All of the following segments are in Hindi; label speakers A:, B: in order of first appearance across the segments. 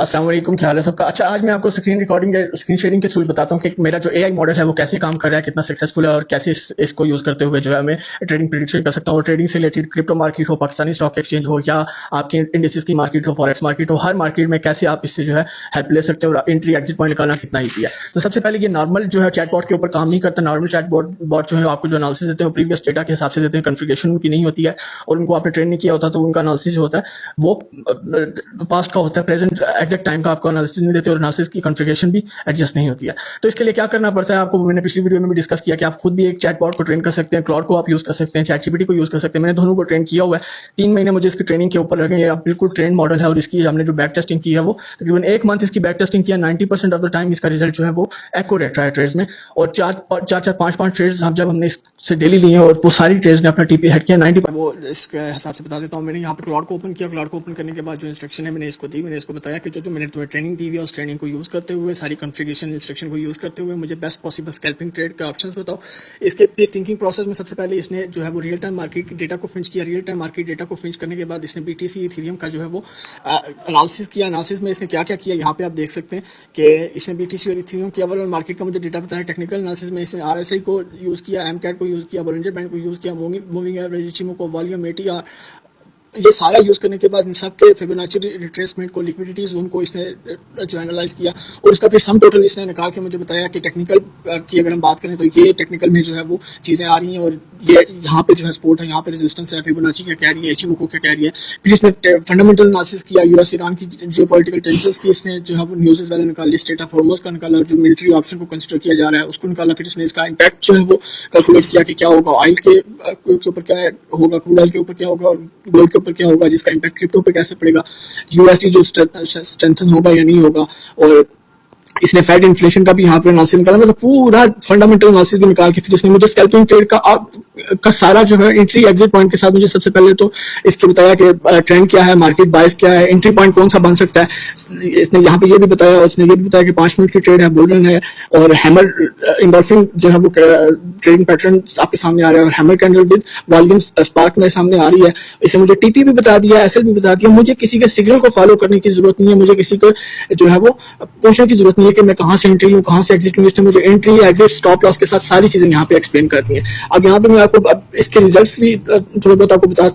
A: अस्सलाम वालेकुम, क्या हाल है सबका। अच्छा, आज मैं आपको स्क्रीन रिकॉर्डिंग या स्क्रीन शेयरिंग के थ्रू बताता हूँ कि मेरा जो एआई मॉडल है वो कैसे काम कर रहा है, कितना सक्सेसफुल है और कैसे इसको यूज करते हुए जो है मैं ट्रेडिंग प्रेडिक्शन कर सकता हूँ। और ट्रेडिंग से रिलेटेड क्रिप्टो मार्केट हो, पाकिस्तानी स्टॉक एक्सचेंज हो या आपकी इंडिसेस की मार्केट हो, फॉरेक्स मार्केट हो, हर मार्केट में कैसे आप इससे जो है हेल्प ले सकते हो और एंट्री एग्जिट पॉइंट निकालना कितना ईजी है। तो सबसे पहले ये नॉर्मल जो है चैटबॉट के ऊपर काम नहीं करता। नॉर्मल चैटबॉट बॉट जो है आपको जो एनालिसिस देते हैं प्रीवियस डेटा के हिसाब से देते हैं, कन्फिगरेशन उनकी नहीं होती है और उनको आपने ट्रेन नहीं किया होता तो उनका एनालिसिस जो होता है वो पास्ट का होता है, प्रेजेंट एग्जैक्ट टाइम का आपको एनालिसिस नहीं देते और एनालिसिस की कॉन्फ़िगरेशन भी एडजस्ट नहीं होती है। तो इसके लिए क्या करना पड़ता है आपको, मैंने पिछली वीडियो में भी डिस्कस किया कि आप खुद भी एक चैटबॉट को ट्रेन कर सकते हैं, क्लॉड को आप यूज कर सकते हैं, चैटजीपीटी को यूज कर सकते हैं। मैंने दोनों को ट्रेन किया हुआ है। 3 महीने मुझे इसकी ट्रेनिंग के ऊपर लगे। ये बिल्कुल ट्रेन मॉडल है और इसकी हमने जो बैक टेस्टिंग की है वो तकरीबन 1 मंथ इसकी बैक टेस्टिंग किया। 90% ऑफ द टाइम इसका रिजल्ट जो है वो एक्यूरेट रहा है ट्रेड्स में। और 4-5 ट्रेड्स हम जब हमने इससे डेली लिए और वो सारी ट्रेड्स ने अपना टीपी हेड किया 90। वो इसके हिसाब से बता देता हूँ। मैंने यहाँ पर क्लॉड को ओपन किया। क्लॉड को ओपन करने के बाद जो इंस्ट्रक्शन है मैंने इसको दी। मैंने इसको बताया कि जो मैंने तुम्हें ट्रेनिंग दी हुई है उस ट्रेनिंग को यूज करते हुए सारी कॉन्फ़िगरेशन इंस्ट्रक्शन को यूज करते हुए मुझे बेस्ट पॉसिबल स्कैल्पिंग ट्रेड का ऑप्शंस बताओ। इसके थिंकिंग प्रोसेस में सबसे पहले इसने जो है वो रियल टाइम मार्केट डेटा को फिंच किया। रियल टाइम मार्केट डेटा को फिंच करने के बाद इसने बीटीसी इथेरियम का जो है वो एनालिसिस किया। एनालिसिस में इसने क्या क्या किया यहाँ पे आप देख सकते हैं कि इसने बीटीसी और इथेरियम की ओवरऑल मार्केट का मुझे डेटा बताया। टेक्निकल एनालिसिस में इसने आरएसआई को यूज किया, एमकैट को यूज किया, बोलिंजर बैंड को यूज किया, moving average, Ichimoku, volume, ATR, ये सारा यूज करने के बाद इन सब के फिबोनाची रिट्रेसमेंट को, लिक्विडिटी जोन को इसने जो एनालाइज किया और उसका फिर सम टोटल इसने निकाल के मुझे बताया कि टेक्निकल की अगर हम बात करें तो ये टेक्निकल में जो है वो चीजें आ रही हैं और ये यहाँ पे जो है सपोर्ट है, यहाँ पे रेजिस्टेंस है, फिबोनाची क्या कह रही है, इचिमोको क्या कह रही है। फिर इसने फंडामेंटल एनालिसिस किया, यूएस ईरान की जियोपॉलिटिकल टेंशंस की इसने जो है वो न्यूज़ वैल्यू निकाली, स्टेट ऑफ हॉर्मोज का निकाला, जो मिलिट्री ऑप्शन को कंसिडर किया जा रहा है उसको निकाला। फिर इसने इसका इम्पैक्ट जो है वो कैलकुलेट किया कि क्या होगा, ऑयल के ऊपर क्या होगा, क्रूड ऑयल के ऊपर क्या होगा और गोल्ड के ऊपर क्या होगा, जिसका इम्पैक्ट क्रिप्टो पे कैसे पड़ेगा, यूएसडी जो स्ट्रेंथन होगा या नहीं होगा। और इसने फेड इन्फ्लेशन का भी यहाँ पे एनालिसिस निकाला। मतलब पूरा फंडामेंटल एनालिसिस भी निकाल के फिर इसने मुझे स्कैल्पिंग ट्रेड का सारा जो है एंट्री एग्जिट पॉइंट के साथ मुझे सबसे पहले तो इसके बताया कि ट्रेंड क्या है, मार्केट बायस क्या है, एंट्री पॉइंट कौन सा बन सकता है। इसने यहाँ पे ये भी बताया, उसने ये भी बताया कि 5 मिनट की ट्रेड है, बुल रन है और हैमर इंडोर्फिन जो है वो ट्रेडिंग पैटर्न आपके सामने आ रहा है और hammer candle with volume spark मेरे सामने आ रही है। इसे मुझे टीपी भी बता दिया, एसएल भी बता दिया। मुझे किसी के सिग्नल को फॉलो करने की जरूरत नहीं है, मुझे किसी को जो है वो पूछने की जरूरत नहीं है कि मैं कहाँ से एंट्री लूँ, कहाँ से एग्जिट लूँ। इसने मुझे एंट्री, एग्जिट, स्टॉप लॉस के साथ सारी चीजें यहाँ पे एक्सप्लेन कर दी हैं। अब यहाँ पे मैं आपको इसके रिजल्ट्स भी थोड़ा बहुत आपको बता,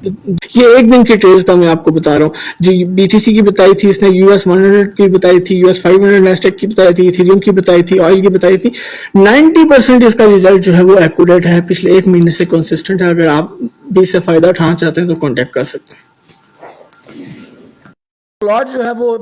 A: ये एक दिन की ट्रेड्स का मैं आपको बता रहा हूँ जी। बीटीसी की बताई थी इसने, यूएस 100 की बताई थी, यूएस 500 नेस्टेक की बताई थी, इथेरियम की बताई थी, ऑयल की बताई थी। 90% इसका रिजल्ट जो है वो एक्यूरेट है, पिछले 1 महीने से कंसिस्टेंट है। अगर आप भी इससे फायदा उठाना चाहते हैं तो कॉन्टेक्ट कर सकते हैं। क्लॉड जो है वो